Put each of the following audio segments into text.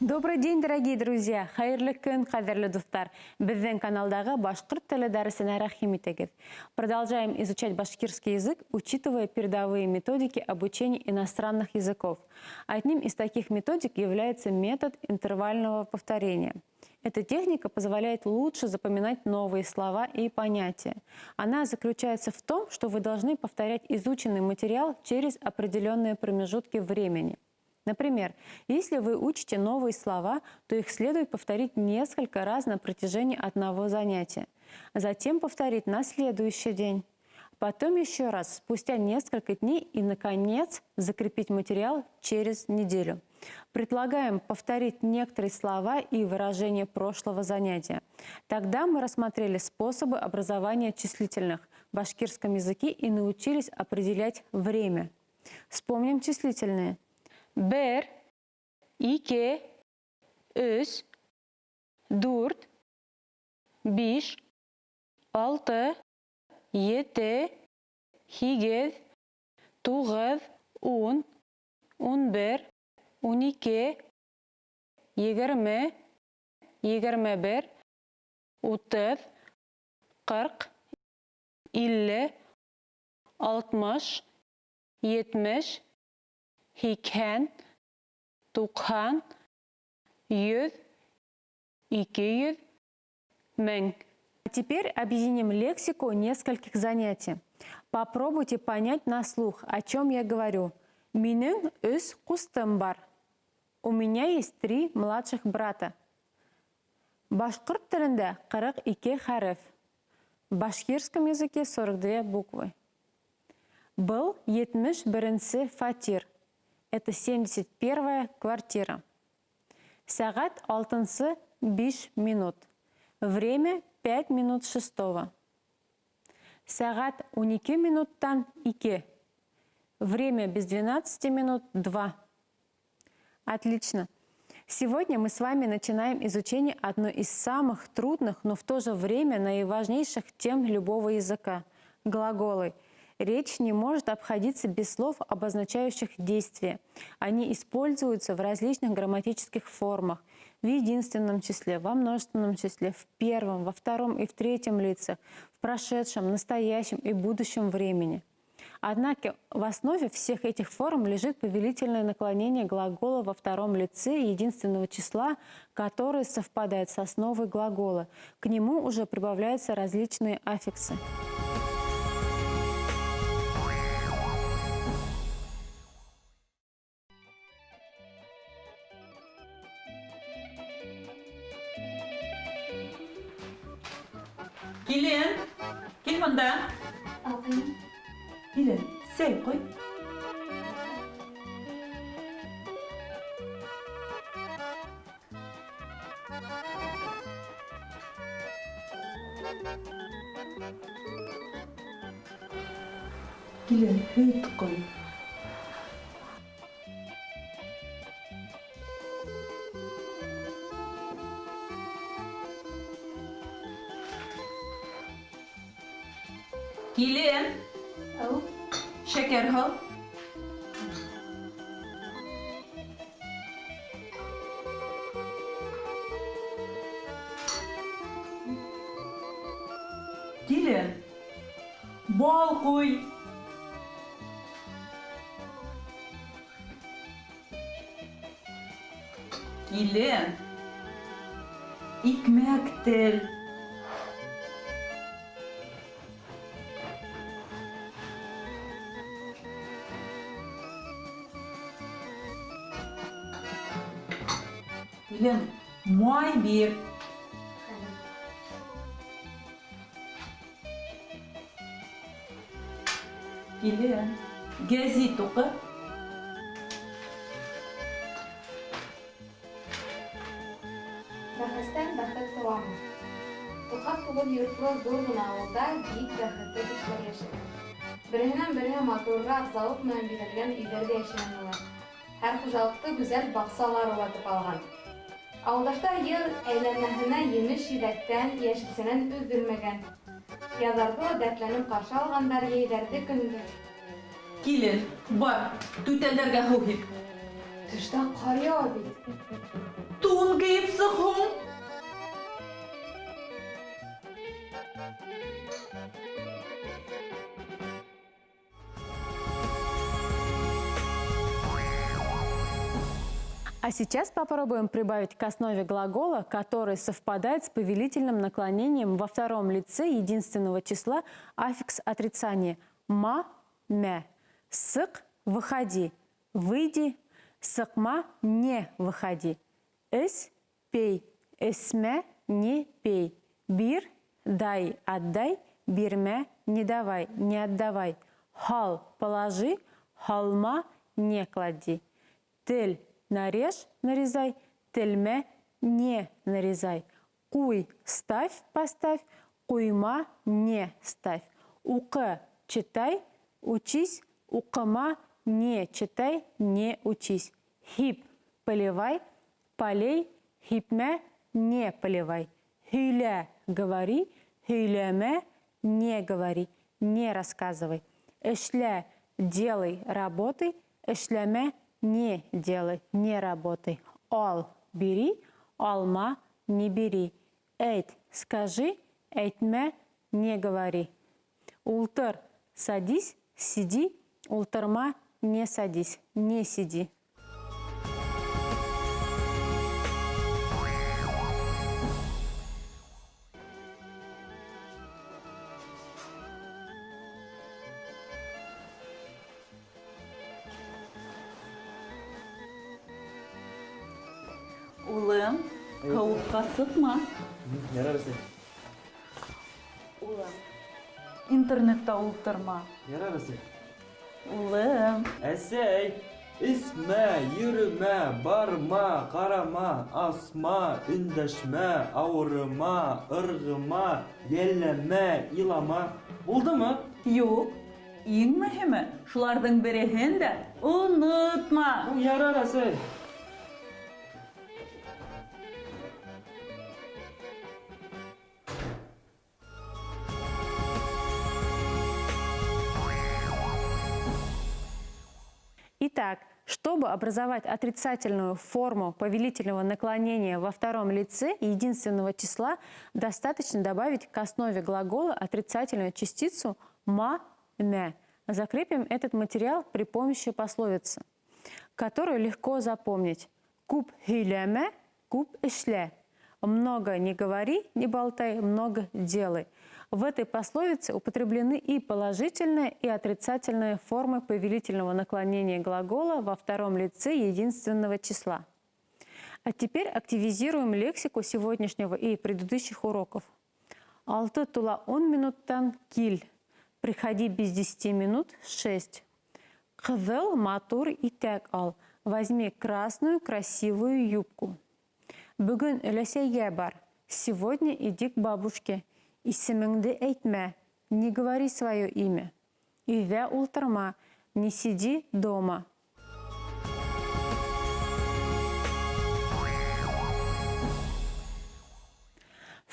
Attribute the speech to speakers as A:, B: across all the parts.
A: Добрый день, дорогие друзья! Хайырлы көн, кадерлі достар! Біздің каналдағы башқұрт тілі дәрісіне рахим етегіз. Продолжаем изучать башкирский язык, учитывая передовые методики обучения иностранных языков. Одним из таких методик является метод интервального повторения. Эта техника позволяет лучше запоминать новые слова и понятия. Она заключается в том, что вы должны повторять изученный материал через определенные промежутки времени. Например, если вы учите новые слова, то их следует повторить несколько раз на протяжении одного занятия. Затем повторить на следующий день. Потом еще раз, спустя несколько дней и, наконец, закрепить материал через неделю. Предлагаем повторить некоторые слова и выражения прошлого занятия. Тогда мы рассмотрели способы образования числительных в башкирском языке и научились определять время. Вспомним числительные. Bir, iki, üç, dört, beş, altı, yedi, sekiz, dokuz, on, 11, 12, 20, 21, 30, 40, 50, 60, 70, 80, 90, 100, 200, 1000. А теперь объединим лексику нескольких занятий. Попробуйте понять на слух, о чем я говорю. Минің үш кустым бар. У меня есть 3 младших брата. Башкирт тілінде 42 харф. В башкирском языке 42 буквы. Был 71-ші фатир. Это 71-я квартира. Сағат 6-сы 5 минут. Время 5 минут 6-го. Сағат 12 минуттан 2. Время без 12 минут 2. Отлично. Сегодня мы с вами начинаем изучение одной из самых трудных, но в то же время наиважнейших тем любого языка – глаголы. Речь не может обходиться без слов, обозначающих действие. Они используются в различных грамматических формах. В единственном числе, во множественном числе, в первом, во втором и в третьем лицах, в прошедшем, настоящем и будущем времени. Однако в основе всех этих форм лежит повелительное наклонение глагола во втором лице единственного числа, которое совпадает с основой глагола. К нему уже прибавляются различные аффиксы.
B: Келін, кел мұнда.
C: Ағайын.
B: Келін, сәл қой. Келін, өйт қой. Келін,
C: Ау.
B: шәкер ал. Келін, бал қой. Келін, икмәк тел. Келін, май бер. Келін, гәзит оқы.
C: Бәхестен бәхет туамы. Тоқат туғын йөртроз зор гына авылда бик бәхетле кешеләр яшәгән. Береннән бере матуррак зауык менән бизәлгән өйләрдә яшәгән алар. Һәр хуҗалыкты гүзәл баксалар уратып алган. Авылдаштар ел әйләнмәһенә емеш-җиләктән, яшелсәнән өздермәгән. Язарда дәртләнеп каршы алгандар йәйләрде көндә.
B: Келін, бар, түтәләргә һыу һип.
C: Тышта кар ява бит.
B: Тун киіп сықың.
A: А сейчас попробуем прибавить к основе глагола, который совпадает с повелительным наклонением во втором лице единственного числа аффикс отрицания ма, мя. Сык – выходи, выйди, сыкма – не выходи. Эс – пей, эсмә – не пей. Бир – дай, отдай, бирмә – не давай, не отдавай. Хал – положи, халма – не клади. Тель – нарежь, нарезай, тельме – не нарезай. Куй – ставь, поставь, куйма – не ставь. Укы – читай, учись, укыма – не читай, не учись. Хип – поливай, полей, хипме – не поливай. Хюля – говори, хюляме – не говори, не рассказывай. Эшля – делай, работай, эшляме – не делай, не работай. Ал – бери, алма – не бери. Эйт – скажи, эйтме – не говори. Ултыр – садись, сиди, ултырма – не садись, не сиди.
B: Улым, қауыққа сықма.
D: Ярарысы.
B: Улым, интернетта ултырма.
D: Ярарысы.
B: Улым,
D: Әсәй, исмә, йөрмә, барма, қарама, асма, үндәшмә, ауырыма, ырғыма, йәлләмә, илама. Булдымы?
B: юк. Ең мөһиме, шуларның береһен дә онытма.
D: Ярарысы.
A: Итак, чтобы образовать отрицательную форму повелительного наклонения во втором лице единственного числа, достаточно добавить к основе глагола отрицательную частицу «ма», «мя». Закрепим этот материал при помощи пословицы, которую легко запомнить. Куп хиляме, куп ишле. Много не говори, не болтай, много делай. В этой пословице употреблены и положительные, и отрицательные формы повелительного наклонения глагола во втором лице единственного числа. А теперь активизируем лексику сегодняшнего и предыдущих уроков. Алты тула 10 минуттан киль. Приходи без 10 минут 6. Кызыл матур итәк ал. Возьми красную красивую юбку. Бүгін өләсәйгә бар. Сегодня иди к бабушке. Исемеңді әйтмә, не говори свое имя. Өйдә ултырма, не сиди дома.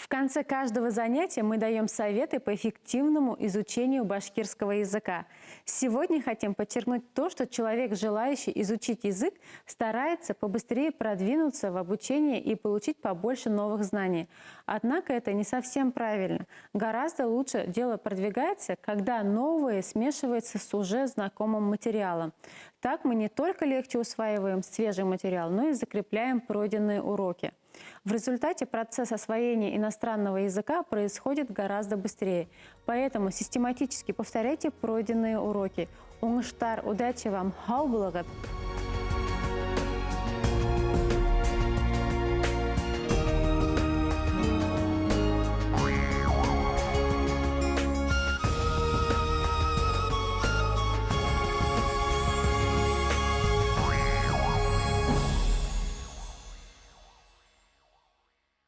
A: В конце каждого занятия мы даем советы по эффективному изучению башкирского языка. Сегодня хотим подчеркнуть то, что человек, желающий изучить язык, старается побыстрее продвинуться в обучении и получить побольше новых знаний. Однако это не совсем правильно. Гораздо лучше дело продвигается, когда новое смешивается с уже знакомым материалом. Так мы не только легче усваиваем свежий материал, но и закрепляем пройденные уроки. В результате процесс освоения иностранного языка происходит гораздо быстрее. Поэтому систематически повторяйте пройденные уроки. Оңыштар, удачи вам, хау булыгыт!